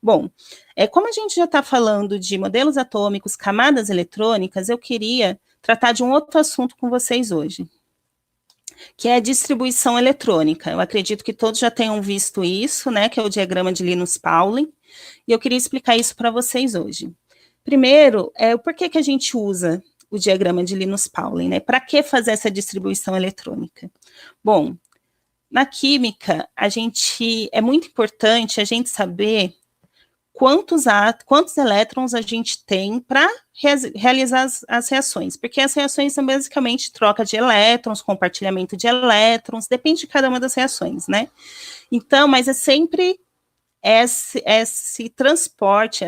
Bom, como a gente já está falando de modelos atômicos, camadas eletrônicas, eu queria tratar de um outro assunto com vocês hoje, que é a distribuição eletrônica. Eu acredito que todos já tenham visto isso, né, que é o diagrama de Linus-Pauling, e eu queria explicar isso para vocês hoje. Primeiro, por que a gente usa o diagrama de Linus-Pauling, né? Para que fazer essa distribuição eletrônica? Bom, na química, é muito importante a gente saber quantos elétrons a gente tem para realizar as reações, porque as reações são basicamente troca de elétrons, compartilhamento de elétrons, depende de cada uma das reações, né? Então, mas é sempre esse transporte,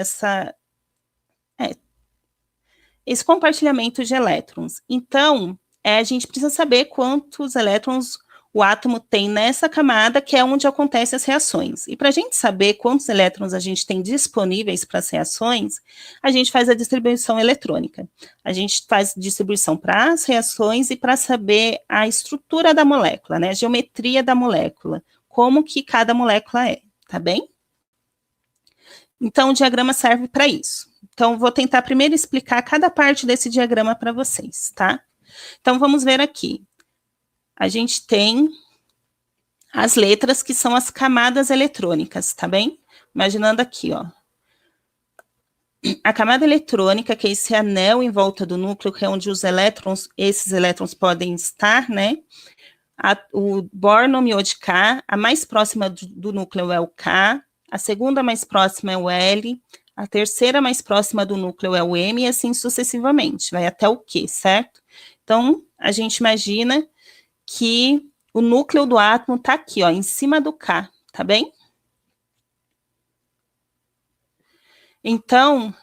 esse compartilhamento de elétrons. Então, a gente precisa saber quantos elétrons o átomo tem nessa camada, que é onde acontecem as reações. E para a gente saber quantos elétrons a gente tem disponíveis para as reações, a gente faz a distribuição eletrônica. A gente faz distribuição para as reações e para saber a estrutura da molécula, né, a geometria da molécula, como que cada molécula é, tá bem? Então, o diagrama serve para isso. Então, vou tentar primeiro explicar cada parte desse diagrama para vocês, tá? Então, vamos ver aqui. A gente tem as letras que são as camadas eletrônicas, tá bem? Imaginando aqui, ó. A camada eletrônica, que é esse anel em volta do núcleo, que é onde esses elétrons podem estar, né? O Bohr nomeou de K, a mais próxima do núcleo é o K, a segunda mais próxima é o L, a terceira mais próxima do núcleo é o M, e assim sucessivamente, vai até o Q, certo? Então, a gente imagina que o núcleo do átomo está aqui, ó, em cima do K, tá bem? Então,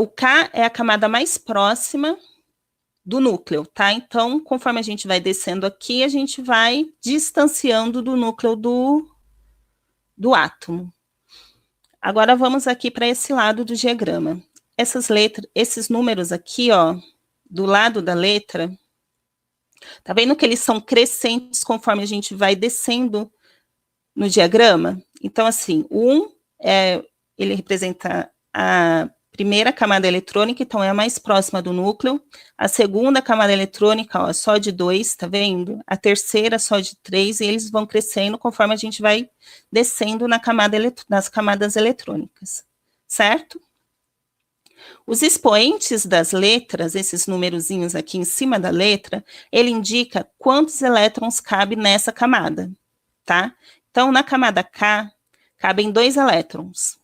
o K é a camada mais próxima do núcleo, tá? Então, conforme a gente vai descendo aqui, a gente vai distanciando do núcleo do átomo. Agora, vamos aqui para esse lado do diagrama. Esses números aqui, ó, do lado da letra, tá vendo que eles são crescentes conforme a gente vai descendo no diagrama? Então, assim, o 1, ele representa a primeira camada eletrônica, então é a mais próxima do núcleo. A segunda camada eletrônica, ó, só de 2, tá vendo? A terceira só de 3, e eles vão crescendo conforme a gente vai descendo nas camadas eletrônicas, certo? Os expoentes das letras, esses numerozinhos aqui em cima da letra, ele indica quantos elétrons cabe nessa camada, tá? Então, na camada K, cabem 2 elétrons.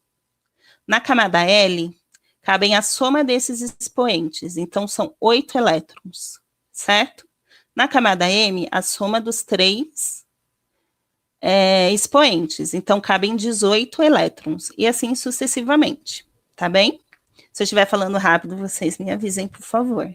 Na camada L, cabem a soma desses expoentes, então são 8 elétrons, certo? Na camada M, a soma dos 3 expoentes, então cabem 18 elétrons, e assim sucessivamente, tá bem? Se eu estiver falando rápido, vocês me avisem, por favor.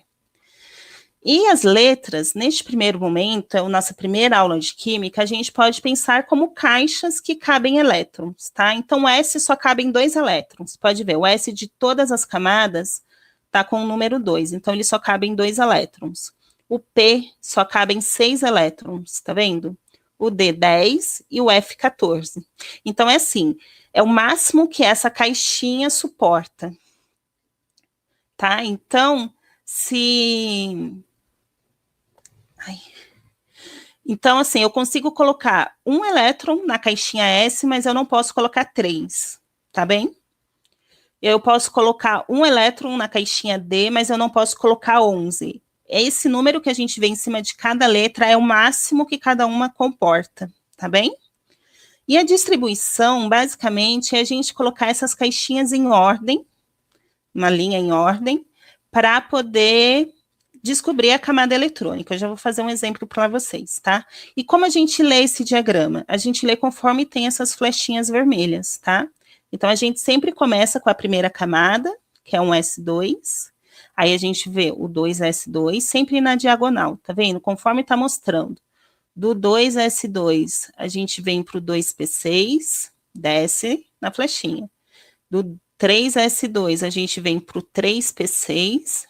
E as letras, neste primeiro momento, é a nossa primeira aula de química, a gente pode pensar como caixas que cabem elétrons, tá? Então, o S só cabem 2 elétrons. Pode ver, o S de todas as camadas tá com o número 2, então ele só cabem 2 elétrons. O P só cabem 6 elétrons, tá vendo? O D, 10 e o F, 14. Então, é assim, é o máximo que essa caixinha suporta. Tá? Então, Então, assim, eu consigo colocar um elétron na caixinha S, mas eu não posso colocar 3, tá bem? Eu posso colocar um elétron na caixinha D, mas eu não posso colocar 11. Esse número que a gente vê em cima de cada letra é o máximo que cada uma comporta, tá bem? E a distribuição, basicamente, é a gente colocar essas caixinhas em ordem, uma linha em ordem, para poder descobrir a camada eletrônica. Eu já vou fazer um exemplo para vocês, tá? E como a gente lê esse diagrama? A gente lê conforme tem essas flechinhas vermelhas, tá? Então, a gente sempre começa com a primeira camada, que é um S2, aí a gente vê o 2S2, sempre na diagonal, tá vendo? Conforme tá mostrando. Do 2S2, a gente vem para o 2P6, desce na flechinha. Do 3S2, a gente vem para o 3P6,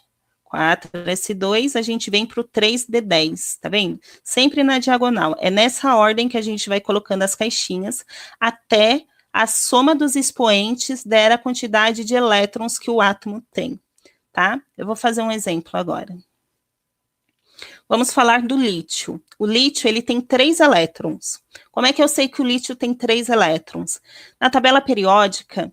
4S2, a gente vem para o 3D10, tá vendo? Sempre na diagonal. É nessa ordem que a gente vai colocando as caixinhas até a soma dos expoentes der a quantidade de elétrons que o átomo tem, tá? Eu vou fazer um exemplo agora. Vamos falar do lítio. O lítio, ele tem 3 elétrons. Como é que eu sei que o lítio tem 3 elétrons? Na tabela periódica,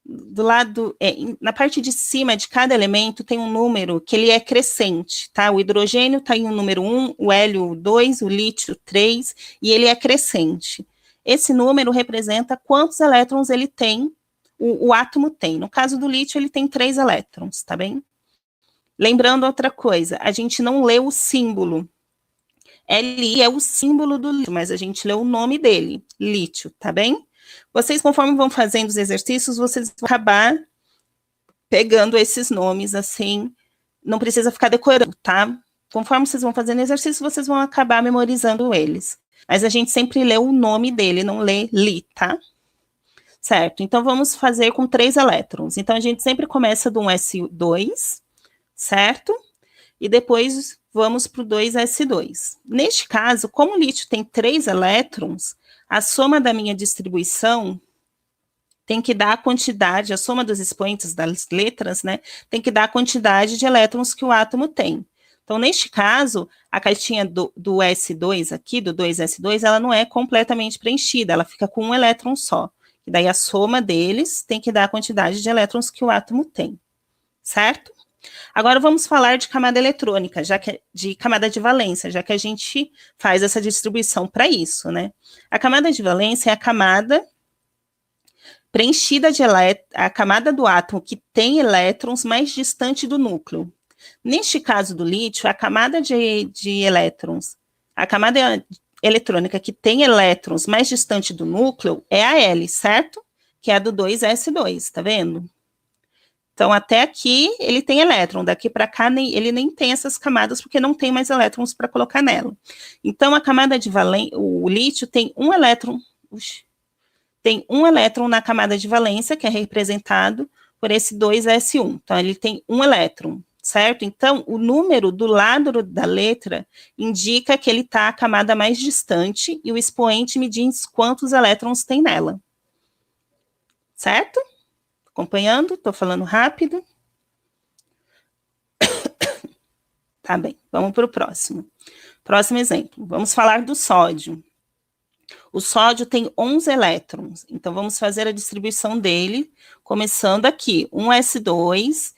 do lado, na parte de cima de cada elemento tem um número que ele é crescente, tá? O hidrogênio está em um número 1, o hélio 2, o lítio 3, e ele é crescente. Esse número representa quantos elétrons ele tem, o átomo tem. No caso do lítio, ele tem 3 elétrons, tá bem? Lembrando outra coisa, a gente não lê o símbolo. Li é o símbolo do lítio, mas a gente lê o nome dele, lítio, tá bem? Vocês, conforme vão fazendo os exercícios, vocês vão acabar pegando esses nomes, assim, não precisa ficar decorando, tá? Conforme vocês vão fazendo exercício, vocês vão acabar memorizando eles. Mas a gente sempre lê o nome dele, não lê li, tá? Certo, então vamos fazer com 3 elétrons. Então a gente sempre começa do 1s2, certo? E depois vamos para o 2s2. Neste caso, como o lítio tem 3 elétrons, a soma da minha distribuição tem que dar a quantidade, a soma dos expoentes das letras, né, tem que dar a quantidade de elétrons que o átomo tem. Então, neste caso, a caixinha do S2 aqui, do 2s2, ela não é completamente preenchida, ela fica com um elétron só. E daí a soma deles tem que dar a quantidade de elétrons que o átomo tem, certo? Agora vamos falar de camada eletrônica, de camada de valência, já que a gente faz essa distribuição para isso, né? A camada de valência é a camada preenchida de elétrons, a camada do átomo que tem elétrons mais distante do núcleo. Neste caso do lítio, a camada de elétrons, a camada eletrônica que tem elétrons mais distante do núcleo é a L, certo? Que é a do 2s2, tá vendo? Então, até aqui, ele tem elétron, daqui para cá, ele nem tem essas camadas, porque não tem mais elétrons para colocar nela. Então, a camada de valência, o lítio tem um elétron, tem um elétron na camada de valência, que é representado por esse 2s1. Então, ele tem um elétron, certo? Então, o número do lado da letra indica que ele está a camada mais distante, e o expoente me diz quantos elétrons tem nela. Certo? Acompanhando? Estou falando rápido. Tá bem, vamos para o próximo. Próximo exemplo, vamos falar do sódio. O sódio tem 11 elétrons, então vamos fazer a distribuição dele, começando aqui, 1s2,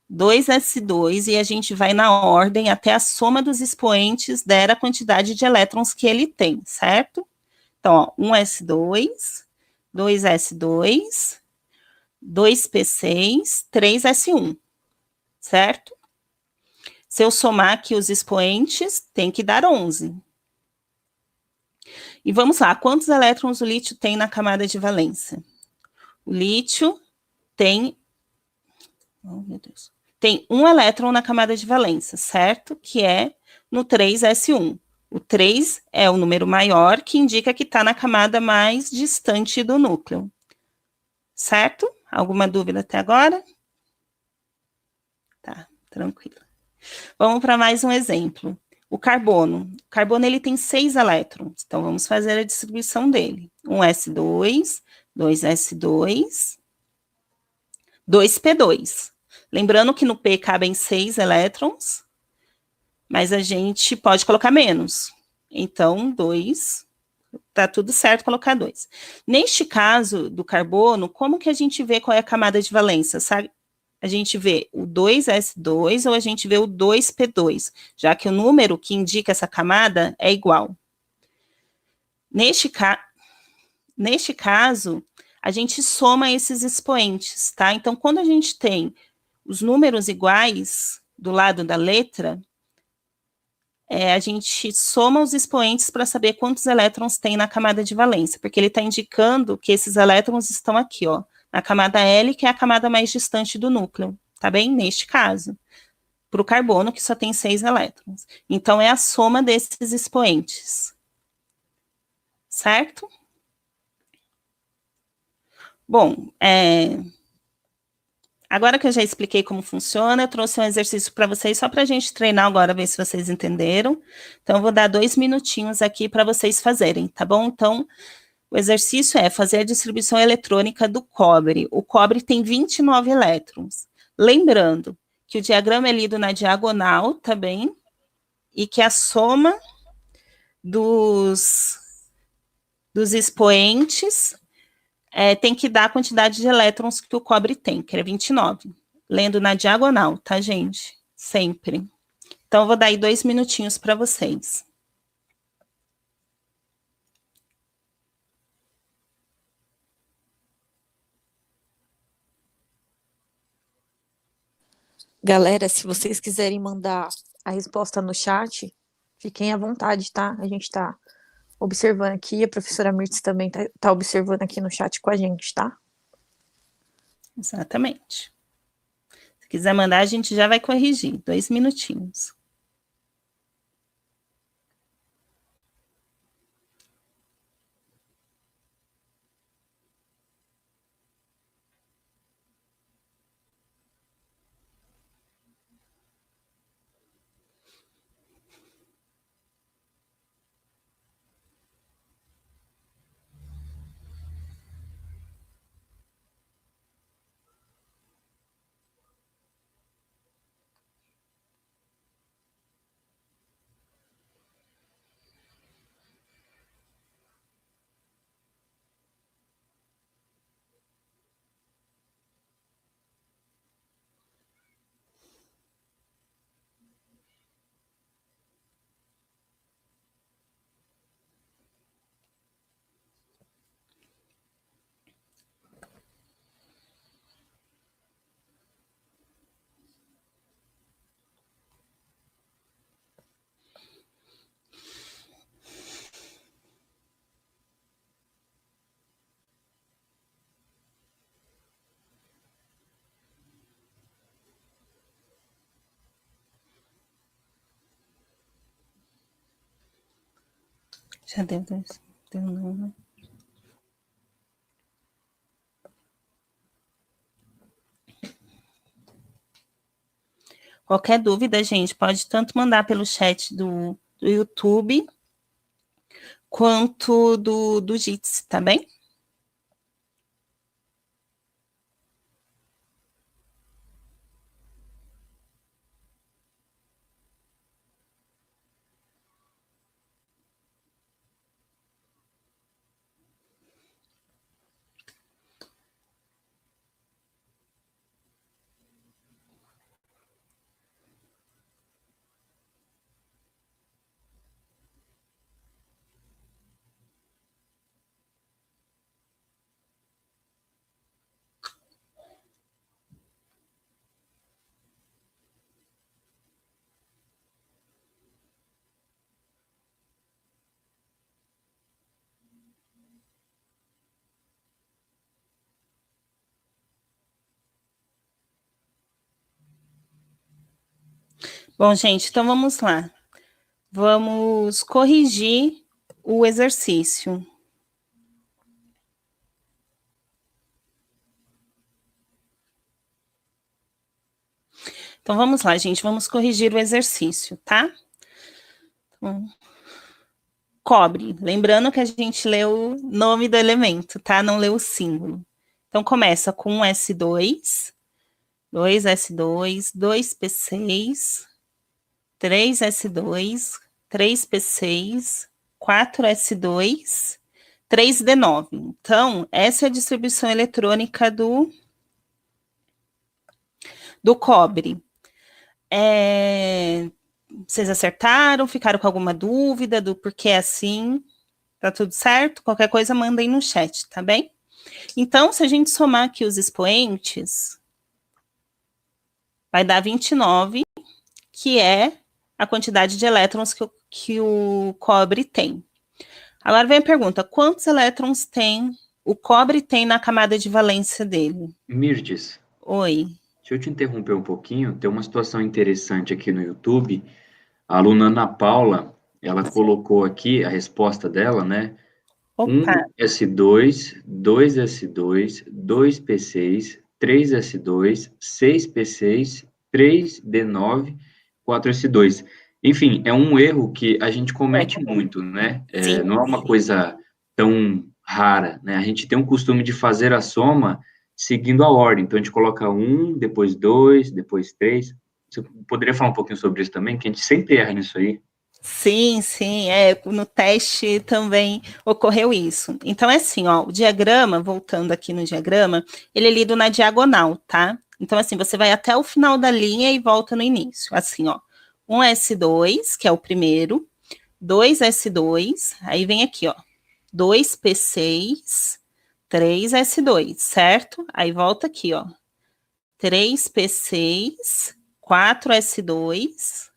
2s2, e a gente vai na ordem até a soma dos expoentes der a quantidade de elétrons que ele tem, certo? Então, ó, 1s2, 2s2, 2p6, 3s1, certo? Se eu somar aqui os expoentes, tem que dar 11. E vamos lá, quantos elétrons o lítio tem na camada de valência? O lítio tem... Oh, meu Deus. Tem um elétron na camada de valência, certo? Que é no 3s1. O 3 é o número maior, que indica que está na camada mais distante do núcleo. Certo? Alguma dúvida até agora? Tá, tranquilo. Vamos para mais um exemplo. O carbono. O carbono, ele tem 6 elétrons. Então, vamos fazer a distribuição dele. 1s2, 2s2, 2p2. Lembrando que no P cabem 6 elétrons, mas a gente pode colocar menos. Então, 2... Tá tudo certo colocar 2. Neste caso do carbono, como que a gente vê qual é a camada de valência? Sabe? A gente vê o 2s2 ou a gente vê o 2p2, já que o número que indica essa camada é igual. Neste caso, a gente soma esses expoentes, tá? Então, quando a gente tem os números iguais do lado da letra, a gente soma os expoentes para saber quantos elétrons tem na camada de valência, porque ele está indicando que esses elétrons estão aqui, ó, na camada L, que é a camada mais distante do núcleo, tá bem? Neste caso, para o carbono, que só tem 6 elétrons. Então, é a soma desses expoentes. Certo? Bom, agora que eu já expliquei como funciona, eu trouxe um exercício para vocês, só para a gente treinar agora, ver se vocês entenderam. Então, eu vou dar 2 minutinhos aqui para vocês fazerem, tá bom? Então, O exercício é fazer a distribuição eletrônica do cobre. O cobre tem 29 elétrons. Lembrando que o diagrama é lido na diagonal também, e que a soma dos expoentes tem que dar a quantidade de elétrons que o cobre tem, que é 29. Lendo na diagonal, tá, gente? Sempre. Então, eu vou dar aí 2 minutinhos para vocês. Galera, se vocês quiserem mandar a resposta no chat, fiquem à vontade, tá? A gente tá observando aqui, a professora Mirtz também tá observando aqui no chat com a gente, tá? Exatamente. Se quiser mandar, a gente já vai corrigir. 2 minutinhos. Já deu 2. Deu não, né? Qualquer dúvida, gente, pode tanto mandar pelo chat do YouTube quanto do Jitsi, tá bem? Bom, gente, então vamos lá. Vamos corrigir o exercício. Então, vamos lá, gente, vamos corrigir o exercício, tá? Então, cobre. Lembrando que a gente leu o nome do elemento, tá? Não leu o símbolo. Então, começa com um S2, 2S2, 2P6, 3S2, 3P6, 4S2, 3D9. Então, essa é a distribuição eletrônica do cobre. Vocês acertaram? Ficaram com alguma dúvida do porquê é assim? Tá tudo certo? Qualquer coisa, mandem no chat, tá bem? Então, se a gente somar aqui os expoentes, vai dar 29, que é a quantidade de elétrons que o cobre tem. Agora vem a pergunta, quantos elétrons o cobre tem na camada de valência dele? Mirtes. Oi. Deixa eu te interromper um pouquinho, tem uma situação interessante aqui no YouTube. A aluna Ana Paula, ela colocou aqui a resposta dela, né? Opa. 1S2, 2S2, 2P6, 3S2, 6P6, 3D9, 4S2. Enfim, é um erro que a gente comete muito, né? Não é uma coisa tão rara, né? A gente tem um costume de fazer a soma seguindo a ordem. Então, a gente coloca 1, depois 2, depois 3. Você poderia falar um pouquinho sobre isso também? Que a gente sempre erra nisso aí. Sim, sim, no teste também ocorreu isso. Então, é assim, ó, o diagrama, voltando aqui no diagrama, ele é lido na diagonal, tá? Então, assim, você vai até o final da linha e volta no início, assim, ó, 1S2, que é o primeiro, 2S2, aí vem aqui, ó, 2P6, 3S2, certo? Aí volta aqui, ó, 3P6, 4S2,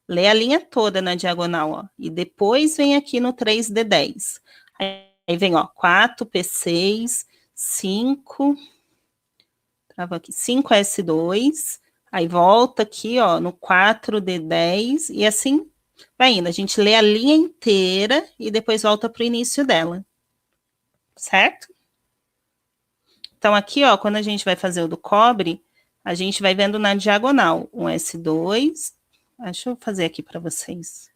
lê a linha toda na diagonal, ó, e depois vem aqui no 3D10. Aí vem, ó, 4P6, 5, trava aqui, 5S2, aí volta aqui, ó, no 4D10, e assim vai indo. A gente lê a linha inteira e depois volta para o início dela, certo? Então, aqui, ó, quando a gente vai fazer o do cobre, a gente vai vendo na diagonal, 1S2, deixa eu fazer aqui para vocês.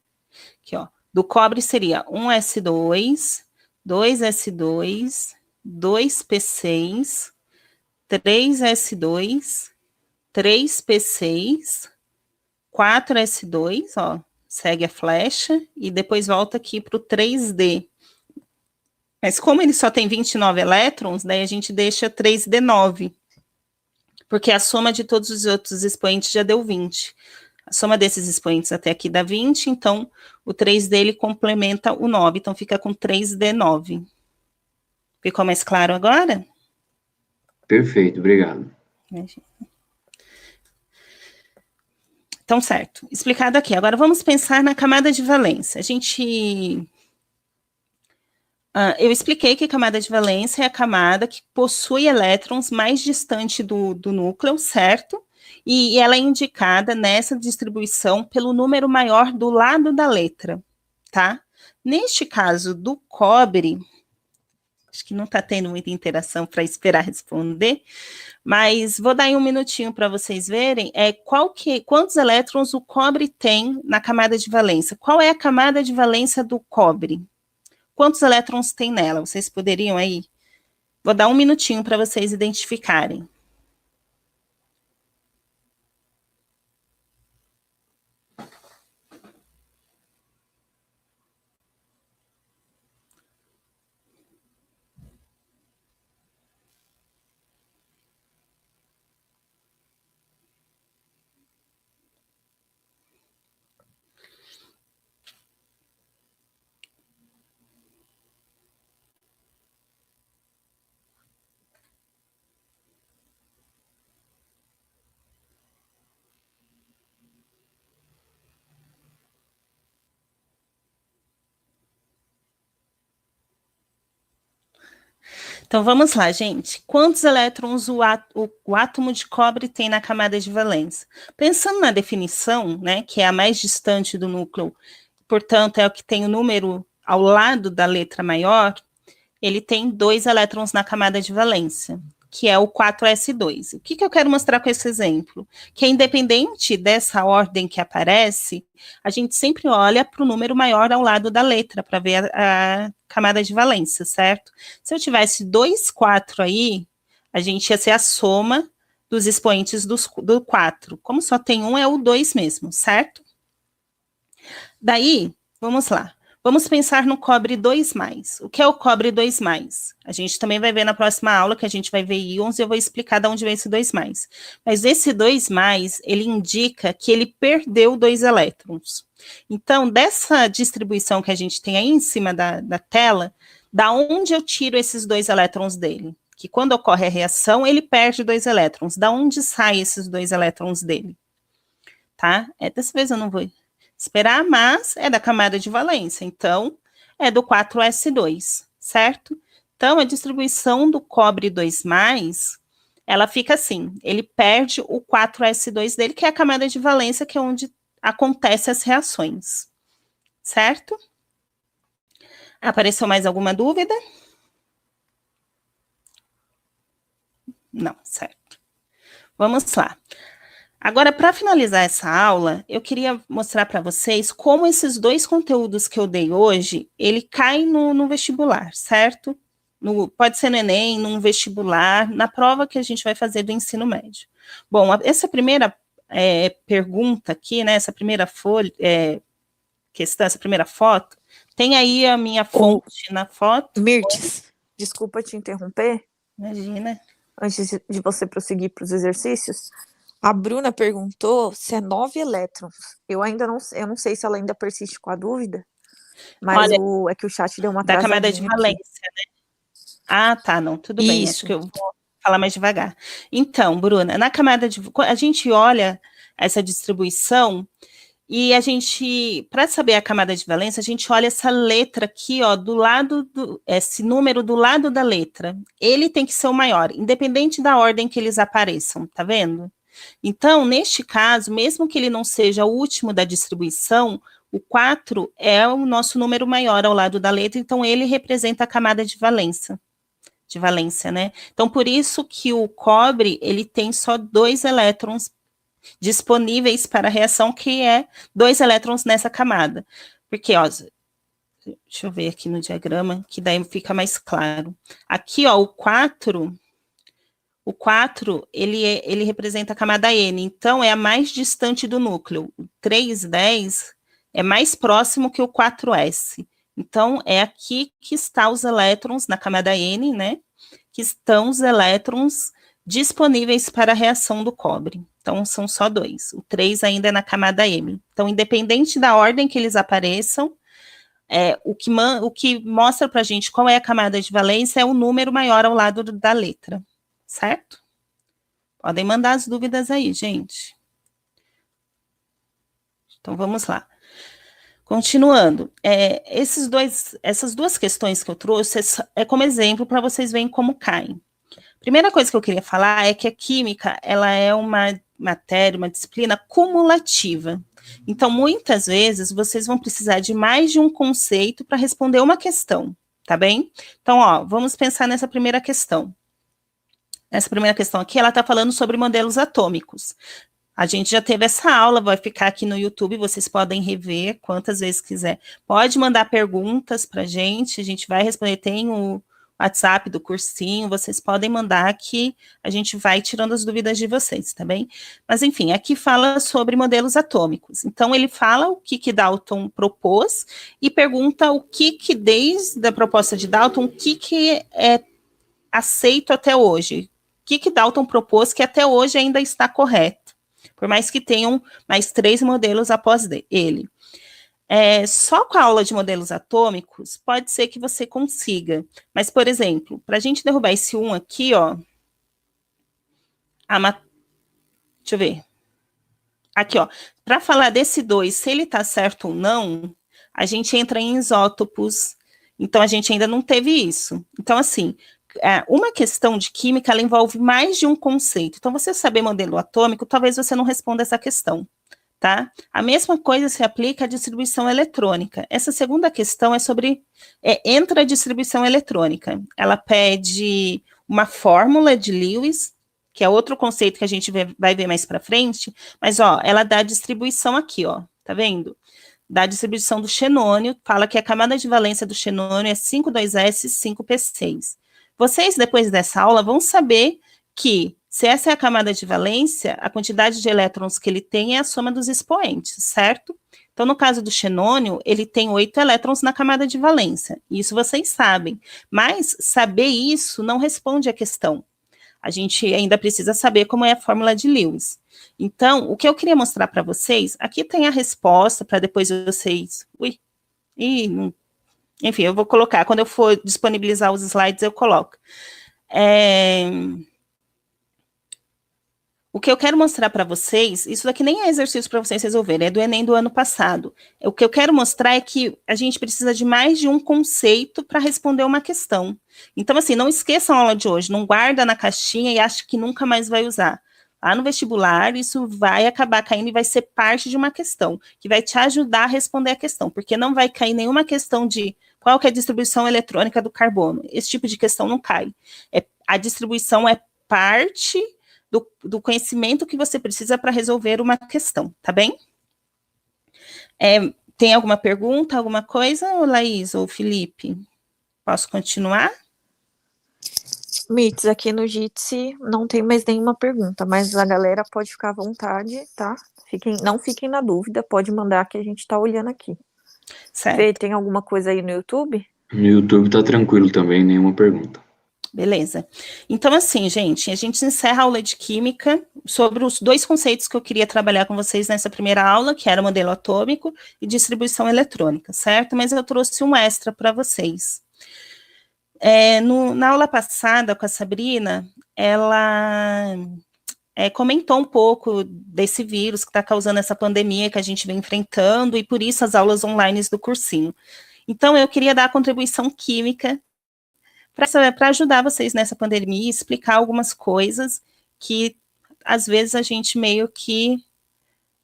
Aqui, ó. Do cobre seria 1S2, 2S2, 2P6, 3S2, 3P6, 4S2, ó, segue a flecha, e depois volta aqui para o 3D. Mas como ele só tem 29 elétrons, daí a gente deixa 3D9, porque a soma de todos os outros expoentes já deu 20. A soma desses expoentes até aqui dá 20, então o 3D ele complementa o 9, então fica com 3D9. Ficou mais claro agora? Perfeito, obrigado. Então, certo. Explicado aqui. Agora vamos pensar na camada de valência. Eu expliquei que a camada de valência é a camada que possui elétrons mais distante do núcleo, certo? E ela é indicada nessa distribuição pelo número maior do lado da letra, tá? Neste caso do cobre, acho que não está tendo muita interação para esperar responder, mas vou dar aí um minutinho para vocês verem quantos elétrons o cobre tem na camada de valência. Qual é a camada de valência do cobre? Quantos elétrons tem nela? Vocês poderiam aí? Vou dar um minutinho para vocês identificarem. Então, vamos lá, gente. Quantos elétrons o átomo de cobre tem na camada de valência? Pensando na definição, né, que é a mais distante do núcleo, portanto, é o que tem o número ao lado da letra maior, ele tem 2 elétrons na camada de valência, que é o 4s2. O que eu quero mostrar com esse exemplo? Que independente dessa ordem que aparece, a gente sempre olha para o número maior ao lado da letra, para ver a camada de valência, certo? Se eu tivesse 2, 4 aí, a gente ia ser a soma dos expoentes do 4. Como só tem um, é o 2 mesmo, certo? Daí, vamos lá. Vamos pensar no cobre 2+. O que é o cobre 2+? A gente também vai ver na próxima aula, que a gente vai ver íons, e eu vou explicar de onde vem esse 2+. Mas esse 2+, ele indica que ele perdeu 2 elétrons. Então, dessa distribuição que a gente tem aí em cima da tela, da onde eu tiro esses 2 elétrons dele? Que quando ocorre a reação, ele perde 2 elétrons. Da onde saem esses 2 elétrons dele? Tá? Dessa vez eu não vou esperar, mas é da camada de valência, então é do 4s2, certo? Então, a distribuição do cobre 2+, ela fica assim, ele perde o 4s2 dele, que é a camada de valência, que é onde acontecem as reações, certo? Apareceu mais alguma dúvida? Não, certo. Vamos lá. Agora, para finalizar essa aula, eu queria mostrar para vocês como esses 2 conteúdos que eu dei hoje, ele cai no vestibular, certo? pode ser no Enem, num vestibular, na prova que a gente vai fazer do ensino médio. Bom, essa primeira pergunta aqui, né, essa primeira folha, questão, essa primeira foto, tem aí a minha fonte na foto. Mirtes, desculpa te interromper. Imagina. Antes de você prosseguir para os exercícios, a Bruna perguntou se é 9 elétrons. Eu não sei se ela ainda persiste com a dúvida, mas é que o chat deu uma da atrasadinha camada de valência, né? Ah, tá, não, tudo bem, acho que eu vou falar mais devagar. Então, Bruna, na camada de... A gente olha essa distribuição e a gente, para saber a camada de valência, a gente olha essa letra aqui, ó, do lado, esse número do lado da letra. Ele tem que ser o maior, independente da ordem que eles apareçam, tá vendo? Então, neste caso, mesmo que ele não seja o último da distribuição, o 4 é o nosso número maior ao lado da letra, então ele representa a camada de valência, né? Então, por isso que o cobre, ele tem só 2 elétrons disponíveis para a reação, que é 2 elétrons nessa camada. Porque, ó, deixa eu ver aqui no diagrama, que daí fica mais claro. Aqui, ó, o 4, ele representa a camada N, então é a mais distante do núcleo. O 3,10 é mais próximo que o 4s. Então, é aqui que estão os elétrons, na camada N, né? Que estão os elétrons disponíveis para a reação do cobre. Então, são só 2. O 3 ainda é na camada M. Então, independente da ordem que eles apareçam, o que mostra para a gente qual é a camada de valência é o número maior ao lado da letra, certo? Podem mandar as dúvidas aí, gente. Então, vamos lá. Continuando, essas duas questões que eu trouxe é como exemplo para vocês verem como caem. Primeira coisa que eu queria falar é que a química, ela é uma matéria, uma disciplina cumulativa. Então, muitas vezes, vocês vão precisar de mais de um conceito para responder uma questão, tá bem? Então, ó, vamos pensar nessa primeira questão. Essa primeira questão aqui, ela está falando sobre modelos atômicos. A gente já teve essa aula, vai ficar aqui no YouTube, vocês podem rever quantas vezes quiser. Pode mandar perguntas para a gente vai responder, tem o WhatsApp do cursinho, vocês podem mandar que a gente vai tirando as dúvidas de vocês, tá bem? Mas, enfim, aqui fala sobre modelos atômicos. Então, ele fala o que Dalton propôs e pergunta o que desde a proposta de Dalton, o que é aceito até hoje. O que Dalton propôs que até hoje ainda está correto, por mais que tenham mais 3 modelos após ele. Só com a aula de modelos atômicos, pode ser que você consiga. Mas, por exemplo, para a gente derrubar esse 1 aqui, ó, deixa eu ver. Aqui, ó, para falar desse 2, se ele está certo ou não, a gente entra em isótopos, então a gente ainda não teve isso. Então, assim, uma questão de química, ela envolve mais de um conceito. Então, você saber modelo atômico, talvez você não responda essa questão. Tá? A mesma coisa se aplica à distribuição eletrônica. Essa segunda questão é sobre entre a distribuição eletrônica. Ela pede uma fórmula de Lewis, que é outro conceito que a gente vai ver mais para frente, mas ó, ela dá a distribuição aqui, ó, tá vendo? Da distribuição do xenônio, fala que a camada de valência do xenônio é 5,2s, 5p6. Vocês, depois dessa aula, vão saber que se essa é a camada de valência, a quantidade de elétrons que ele tem é a soma dos expoentes, certo? Então, no caso do xenônio, ele tem 8 elétrons na camada de valência. Isso vocês sabem. Mas saber isso não responde à questão. A gente ainda precisa saber como é a fórmula de Lewis. Então, o que eu queria mostrar para vocês, aqui tem a resposta para depois vocês... Enfim, eu vou colocar, quando eu for disponibilizar os slides, eu coloco. O que eu quero mostrar para vocês, isso daqui nem é exercício para vocês resolverem, é do Enem do ano passado. O que eu quero mostrar é que a gente precisa de mais de um conceito para responder uma questão. Então, assim, não esqueçam a aula de hoje, não guarda na caixinha e acha que nunca mais vai usar. Lá no vestibular, isso vai acabar caindo e vai ser parte de uma questão, que vai te ajudar a responder a questão, porque não vai cair nenhuma questão de qual que é a distribuição eletrônica do carbono. Esse tipo de questão não cai. A distribuição é parte do conhecimento que você precisa para resolver uma questão, tá bem? Tem alguma pergunta, alguma coisa, Laís ou Felipe? Posso continuar? Mits, aqui no Jitsi não tem mais nenhuma pergunta, mas a galera pode ficar à vontade, tá? Não fiquem na dúvida, pode mandar que a gente tá olhando aqui. Fê, Certo. tem alguma coisa aí no YouTube? No YouTube tá tranquilo também, nenhuma pergunta. Beleza. Então, assim, gente, a gente encerra a aula de Química sobre os dois conceitos que eu queria trabalhar com vocês nessa primeira aula, que era modelo atômico e distribuição eletrônica, certo? Mas eu trouxe um extra para vocês. Na aula passada, com a Sabrina, ela comentou um pouco desse vírus que está causando essa pandemia que a gente vem enfrentando, e por isso as aulas online do cursinho. Então, eu queria dar a contribuição química para ajudar vocês nessa pandemia e explicar algumas coisas que, às vezes, a gente meio que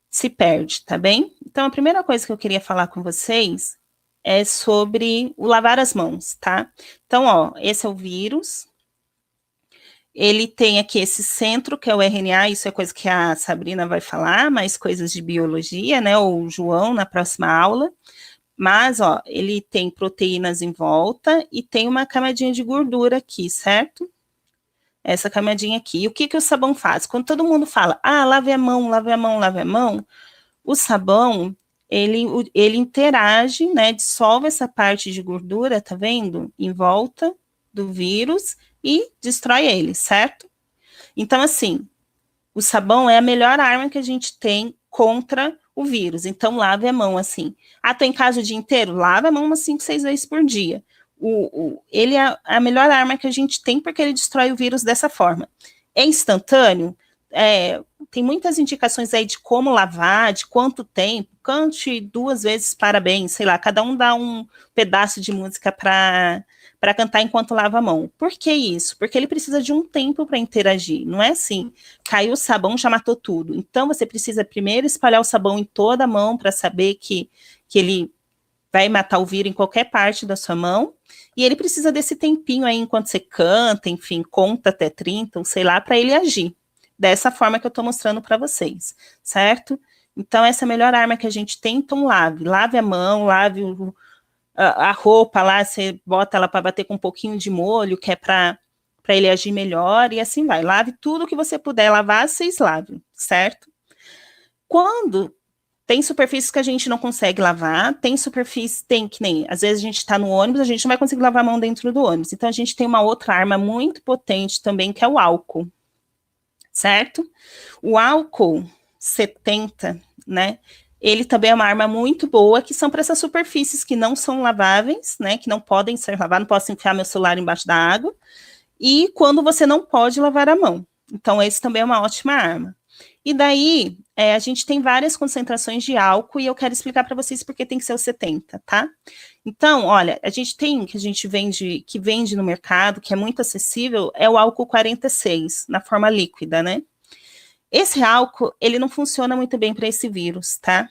se perde, tá bem? Então, a primeira coisa que eu queria falar com vocês é sobre o lavar as mãos, tá? Então, ó, esse é o vírus. Ele tem aqui esse centro, que é o RNA, isso é coisa que a Sabrina vai falar, mais coisas de biologia, né, ou o João na próxima aula. Mas, ó, ele tem proteínas em volta e tem uma camadinha de gordura aqui, certo? Essa camadinha aqui. E o que o sabão faz? Quando todo mundo fala, lave a mão, lave a mão, lave a mão, o sabão, ele interage, né, dissolve essa parte de gordura, tá vendo? Em volta do vírus e destrói ele, certo? Então, assim, o sabão é a melhor arma que a gente tem contra o vírus. Então, lave a mão assim. Tô em casa o dia inteiro? Lave a mão umas 5, 6 vezes por dia. Ele é a melhor arma que a gente tem porque ele destrói o vírus dessa forma. É instantâneo? Tem muitas indicações aí de como lavar, de quanto tempo. Cante 2 vezes parabéns, sei lá, cada um dá um pedaço de música para cantar enquanto lava a mão. Por que isso? Porque ele precisa de um tempo para interagir. Não é assim, caiu o sabão, já matou tudo. Então, você precisa primeiro espalhar o sabão em toda a mão para saber que ele vai matar o vírus em qualquer parte da sua mão. E ele precisa desse tempinho aí, enquanto você canta, enfim, conta até 30, ou sei lá, para ele agir. Dessa forma que eu estou mostrando para vocês, certo? Então, essa é a melhor arma que a gente tem. Então, lave a mão, lave a roupa lá, você bota ela para bater com um pouquinho de molho, que é para ele agir melhor, e assim vai. Lave tudo que você puder lavar, vocês lavem, certo? Quando tem superfícies que a gente não consegue lavar, tem que nem, às vezes a gente está no ônibus, a gente não vai conseguir lavar a mão dentro do ônibus. Então, a gente tem uma outra arma muito potente também, que é o álcool, certo? O álcool 70, né? Ele também é uma arma muito boa, que são para essas superfícies que não são laváveis, né? Que não podem ser lavadas, não posso enfiar meu celular embaixo da água. E quando você não pode lavar a mão. Então, esse também é uma ótima arma. E daí, a gente tem várias concentrações de álcool, e eu quero explicar para vocês porque tem que ser o 70, tá? Então, olha, a gente tem, que vende no mercado, que é muito acessível, é o álcool 46, na forma líquida, né? Esse álcool, ele não funciona muito bem para esse vírus, tá?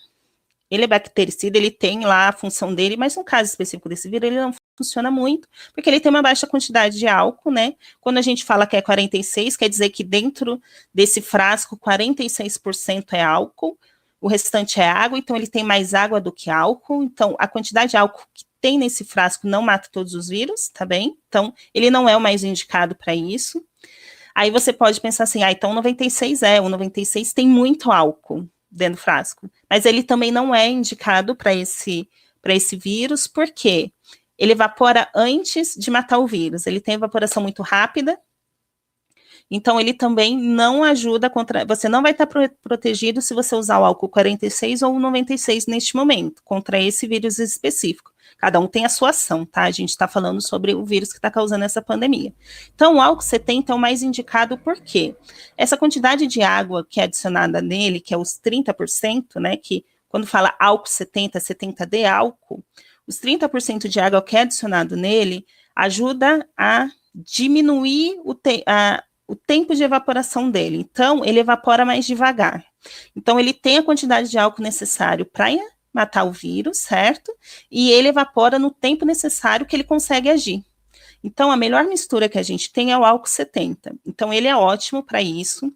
Ele é bactericida, ele tem lá a função dele, mas no caso específico desse vírus, ele não funciona muito, porque ele tem uma baixa quantidade de álcool, né? Quando a gente fala que é 46, quer dizer que dentro desse frasco, 46% é álcool, o restante é água, então ele tem mais água do que álcool, então a quantidade de álcool que tem nesse frasco não mata todos os vírus, tá bem? Então, ele não é o mais indicado para isso. Aí você pode pensar assim, então o 96 tem muito álcool dentro do frasco, mas ele também não é indicado para esse vírus, porque ele evapora antes de matar o vírus, ele tem evaporação muito rápida, então ele também não ajuda contra, você não vai estar protegido se você usar o álcool 46 ou o 96 neste momento, contra esse vírus específico. Cada um tem a sua ação, tá? A gente está falando sobre o vírus que está causando essa pandemia. Então, o álcool 70 é o mais indicado por quê? Essa quantidade de água que é adicionada nele, que é os 30%, né? Que quando fala álcool 70, 70D álcool, os 30% de água que é adicionado nele ajuda a diminuir o tempo de evaporação dele. Então, ele evapora mais devagar. Então, ele tem a quantidade de álcool necessário para matar o vírus, certo? E ele evapora no tempo necessário que ele consegue agir. Então, a melhor mistura que a gente tem é o álcool 70. Então, ele é ótimo para isso.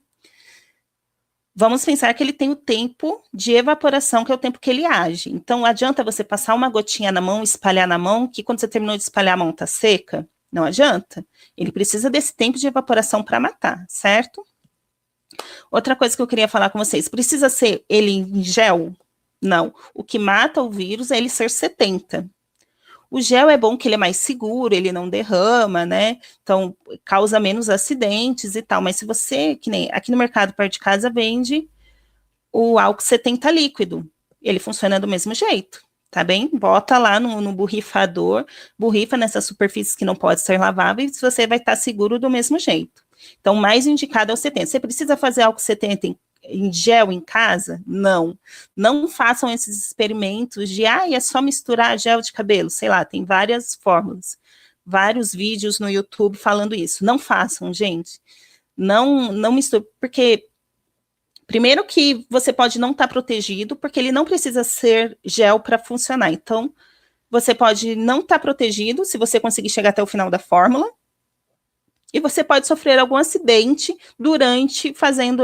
Vamos pensar que ele tem o tempo de evaporação, que é o tempo que ele age. Então, adianta você passar uma gotinha na mão, espalhar na mão, que quando você terminou de espalhar a mão está seca? Não adianta. Ele precisa desse tempo de evaporação para matar, certo? Outra coisa que eu queria falar com vocês, precisa ser ele em gel? Não. O que mata o vírus é ele ser 70. O gel é bom que ele é mais seguro, ele não derrama, né? Então, causa menos acidentes e tal. Mas se você, que nem aqui no mercado perto de casa, vende o álcool 70 líquido. Ele funciona do mesmo jeito, tá bem? Bota lá no borrifador, borrifa nessas superfícies que não podem ser laváveis, você vai estar seguro do mesmo jeito. Então, o mais indicado é o 70. Você precisa fazer álcool 70 em gel em casa? Não. Não façam esses experimentos de, é só misturar gel de cabelo. Sei lá, tem várias fórmulas, vários vídeos no YouTube falando isso. Não façam, gente. Não misture, porque primeiro que você pode não estar protegido, porque ele não precisa ser gel para funcionar. Então, você pode não estar protegido se você conseguir chegar até o final da fórmula, e você pode sofrer algum acidente durante fazendo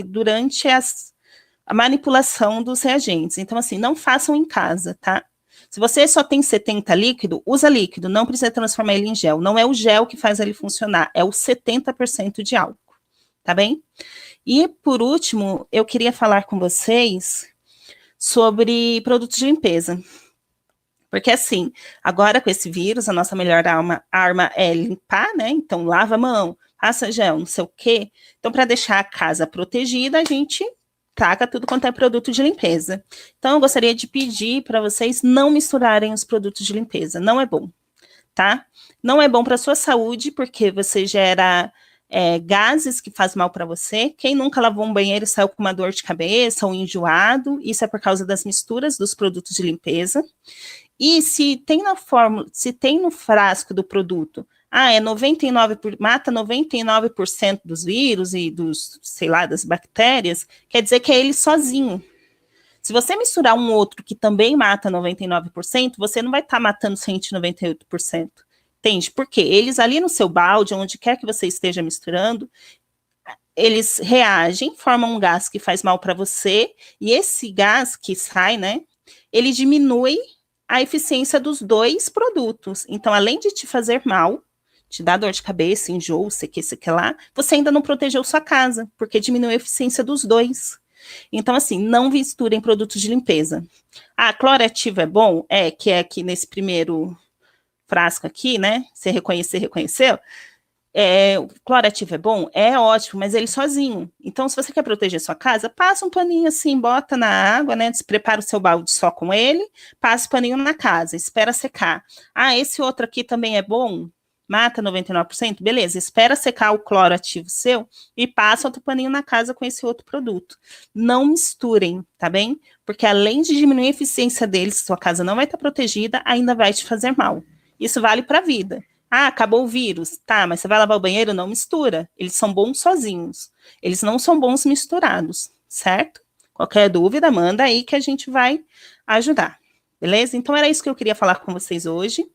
durante a manipulação dos reagentes. Então, assim, não façam em casa, tá? Se você só tem 70 líquido, usa líquido, não precisa transformar ele em gel. Não é o gel que faz ele funcionar, é o 70% de álcool, tá bem? E, por último, eu queria falar com vocês sobre produtos de limpeza. Porque, assim, agora com esse vírus, a nossa melhor arma é limpar, né? Então, lava a mão, passa gel, não sei o quê. Então, para deixar a casa protegida, a gente taca tudo quanto é produto de limpeza. Então, eu gostaria de pedir para vocês não misturarem os produtos de limpeza. Não é bom, tá? Não é bom para a sua saúde, porque você gera gases que faz mal para você. Quem nunca lavou um banheiro e saiu com uma dor de cabeça ou enjoado, isso é por causa das misturas dos produtos de limpeza. E se tem na fórmula, se tem no frasco do produto, mata 99% dos vírus e dos, sei lá, das bactérias, quer dizer que é ele sozinho. Se você misturar um outro que também mata 99%, você não vai estar matando 198%. Entende? Porque eles ali no seu balde, onde quer que você esteja misturando, eles reagem, formam um gás que faz mal para você, e esse gás que sai, né, ele diminui a eficiência dos dois produtos. Então, além de te fazer mal, te dar dor de cabeça, enjoo, sei que lá, você ainda não protegeu sua casa, porque diminuiu a eficiência dos dois. Então, assim, não misturem produtos de limpeza. Cloro ativo é bom? Que é aqui nesse primeiro frasco aqui, né? Você reconheceu? O cloro ativo é bom? É ótimo, mas ele sozinho. Então, se você quer proteger sua casa, passa um paninho assim, bota na água, né? Prepara o seu balde só com ele, passa o paninho na casa, espera secar. Esse outro aqui também é bom? Mata 99%? Beleza, espera secar o cloro ativo seu e passa outro paninho na casa com esse outro produto. Não misturem, tá bem? Porque além de diminuir a eficiência deles, sua casa não vai estar protegida, ainda vai te fazer mal. Isso vale para a vida. Acabou o vírus. Tá, mas você vai lavar o banheiro? Não mistura. Eles são bons sozinhos. Eles não são bons misturados, certo? Qualquer dúvida, manda aí que a gente vai ajudar. Beleza? Então, era isso que eu queria falar com vocês hoje.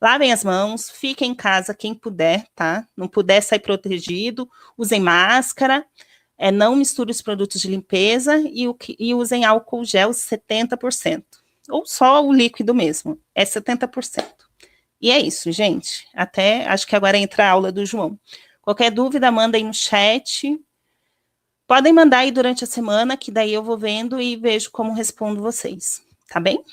Lavem as mãos, fiquem em casa quem puder, tá? Não puder sair protegido, usem máscara, não misture os produtos de limpeza e usem álcool gel 70%. Ou só o líquido mesmo, 70%. E é isso, gente. Acho que agora entra a aula do João. Qualquer dúvida, manda aí no chat. Podem mandar aí durante a semana, que daí eu vou vendo e vejo como respondo vocês. Tá bem?